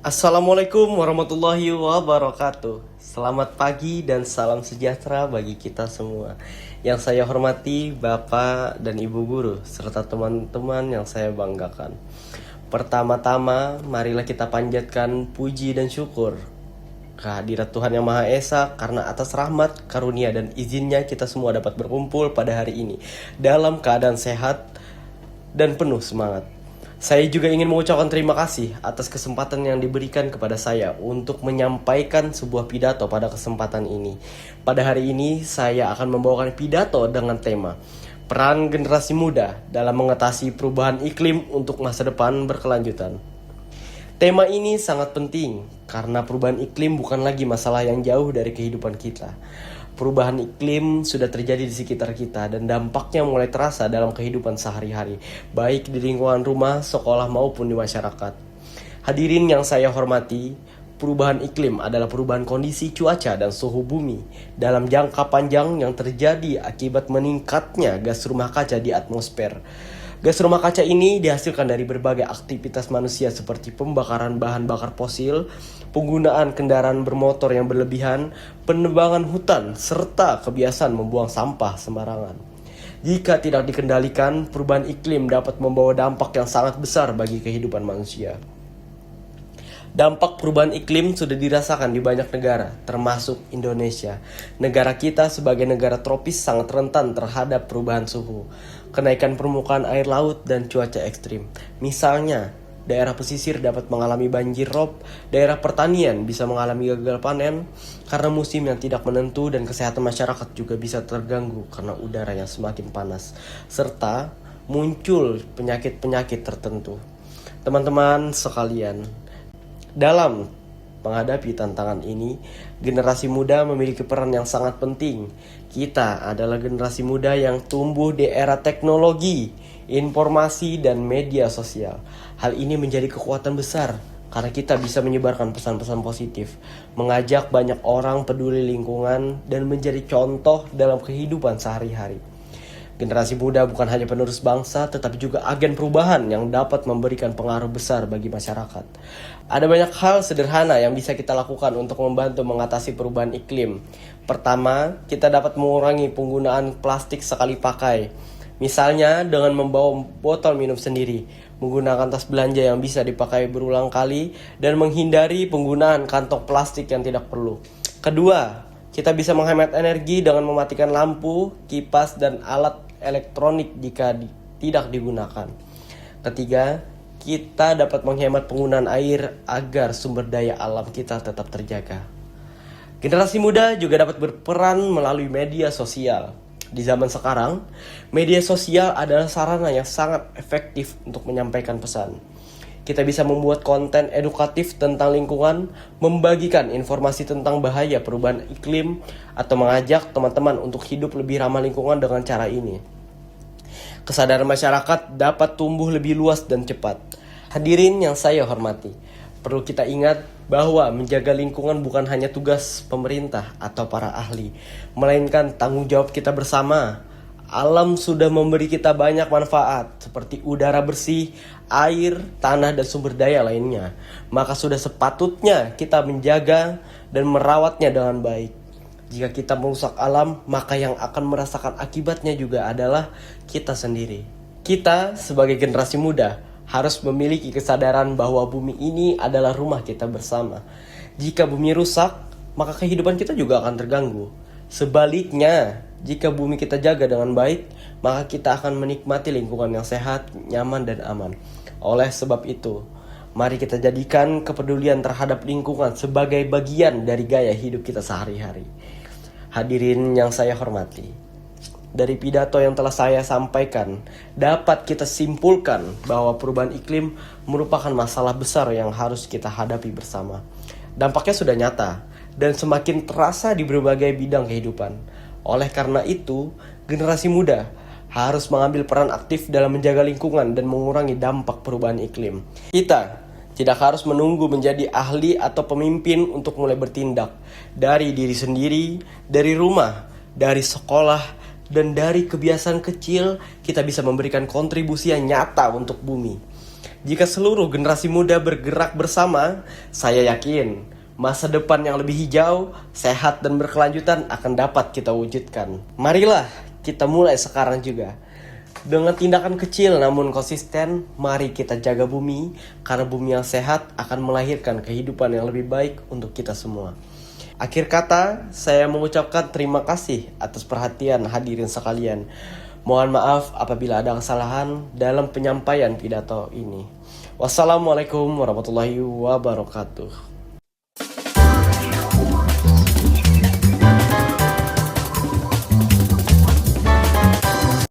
Assalamualaikum warahmatullahi wabarakatuh. Selamat pagi dan salam sejahtera bagi kita semua. Yang saya hormati Bapak dan Ibu guru serta teman-teman yang saya banggakan. Pertama-tama marilah kita panjatkan puji dan syukur kehadirat Tuhan Yang Maha Esa, karena atas rahmat, karunia dan izinnya kita semua dapat berkumpul pada hari ini dalam keadaan sehat dan penuh semangat. Saya juga ingin mengucapkan terima kasih atas kesempatan yang diberikan kepada saya untuk menyampaikan sebuah pidato pada kesempatan ini. Pada hari ini saya akan membawakan pidato dengan tema peran generasi muda dalam mengatasi perubahan iklim untuk masa depan berkelanjutan. Tema ini sangat penting karena perubahan iklim bukan lagi masalah yang jauh dari kehidupan kita. Perubahan iklim sudah terjadi di sekitar kita dan dampaknya mulai terasa dalam kehidupan sehari-hari, baik di lingkungan rumah, sekolah maupun di masyarakat. Hadirin yang saya hormati, perubahan iklim adalah perubahan kondisi cuaca dan suhu bumi dalam jangka panjang yang terjadi akibat meningkatnya gas rumah kaca di atmosfer. Gas rumah kaca ini dihasilkan dari berbagai aktivitas manusia seperti pembakaran bahan bakar fosil, penggunaan kendaraan bermotor yang berlebihan, penebangan hutan, serta kebiasaan membuang sampah sembarangan. Jika tidak dikendalikan, perubahan iklim dapat membawa dampak yang sangat besar bagi kehidupan manusia. Dampak perubahan iklim sudah dirasakan di banyak negara, termasuk Indonesia. Negara kita sebagai negara tropis sangat rentan terhadap perubahan suhu, kenaikan permukaan air laut, dan cuaca ekstrim. Misalnya, daerah pesisir dapat mengalami banjir rob, daerah pertanian bisa mengalami gagal panen karena musim yang tidak menentu, dan kesehatan masyarakat juga bisa terganggu karena udara yang semakin panas, serta muncul penyakit-penyakit tertentu. Teman-teman sekalian, dalam menghadapi tantangan ini, generasi muda memiliki peran yang sangat penting. Kita adalah generasi muda yang tumbuh di era teknologi, informasi, dan media sosial. Hal ini menjadi kekuatan besar karena kita bisa menyebarkan pesan-pesan positif, mengajak banyak orang peduli lingkungan, dan menjadi contoh dalam kehidupan sehari-hari. Generasi muda bukan hanya penerus bangsa, tetapi juga agen perubahan yang dapat memberikan pengaruh besar bagi masyarakat. Ada banyak hal sederhana yang bisa kita lakukan untuk membantu mengatasi perubahan iklim. Pertama, kita dapat mengurangi penggunaan plastik sekali pakai. Misalnya dengan membawa botol minum sendiri, menggunakan tas belanja yang bisa dipakai berulang kali, dan menghindari penggunaan kantong plastik yang tidak perlu. Kedua, kita bisa menghemat energi dengan mematikan lampu, kipas, dan alat elektronik jika tidak digunakan. Ketiga, kita dapat menghemat penggunaan air agar sumber daya alam kita tetap terjaga. Generasi muda juga dapat berperan melalui media sosial. Di zaman sekarang, media sosial adalah sarana yang sangat efektif untuk menyampaikan pesan. Kita bisa membuat konten edukatif tentang lingkungan, membagikan informasi tentang bahaya perubahan iklim, atau mengajak teman-teman untuk hidup lebih ramah lingkungan dengan cara ini. Kesadaran masyarakat dapat tumbuh lebih luas dan cepat. Hadirin yang saya hormati, perlu kita ingat bahwa menjaga lingkungan bukan hanya tugas pemerintah atau para ahli, melainkan tanggung jawab kita bersama. Alam sudah memberi kita banyak manfaat seperti udara bersih, air, tanah, dan sumber daya lainnya. Maka sudah sepatutnya kita menjaga dan merawatnya dengan baik. Jika kita merusak alam, maka yang akan merasakan akibatnya juga adalah kita sendiri. Kita sebagai generasi muda harus memiliki kesadaran bahwa bumi ini adalah rumah kita bersama. Jika bumi rusak, maka kehidupan kita juga akan terganggu. Sebaliknya, jika bumi kita jaga dengan baik, maka kita akan menikmati lingkungan yang sehat, nyaman, dan aman. Oleh sebab itu, mari kita jadikan kepedulian terhadap lingkungan sebagai bagian dari gaya hidup kita sehari-hari. Hadirin yang saya hormati, dari pidato yang telah saya sampaikan, dapat kita simpulkan bahwa perubahan iklim merupakan masalah besar yang harus kita hadapi bersama. Dampaknya sudah nyata dan semakin terasa di berbagai bidang kehidupan. Oleh karena itu, generasi muda harus mengambil peran aktif dalam menjaga lingkungan dan mengurangi dampak perubahan iklim. Kita tidak harus menunggu menjadi ahli atau pemimpin untuk mulai bertindak. Dari diri sendiri, dari rumah, dari sekolah, dan dari kebiasaan kecil, kita bisa memberikan kontribusi yang nyata untuk bumi. Jika seluruh generasi muda bergerak bersama, saya yakin masa depan yang lebih hijau, sehat dan berkelanjutan akan dapat kita wujudkan. Marilah kita mulai sekarang juga. Dengan tindakan kecil namun konsisten, mari kita jaga bumi, karena bumi yang sehat akan melahirkan kehidupan yang lebih baik untuk kita semua. Akhir kata, saya mengucapkan terima kasih atas perhatian hadirin sekalian. Mohon maaf apabila ada kesalahan dalam penyampaian pidato ini. Wassalamualaikum warahmatullahi wabarakatuh.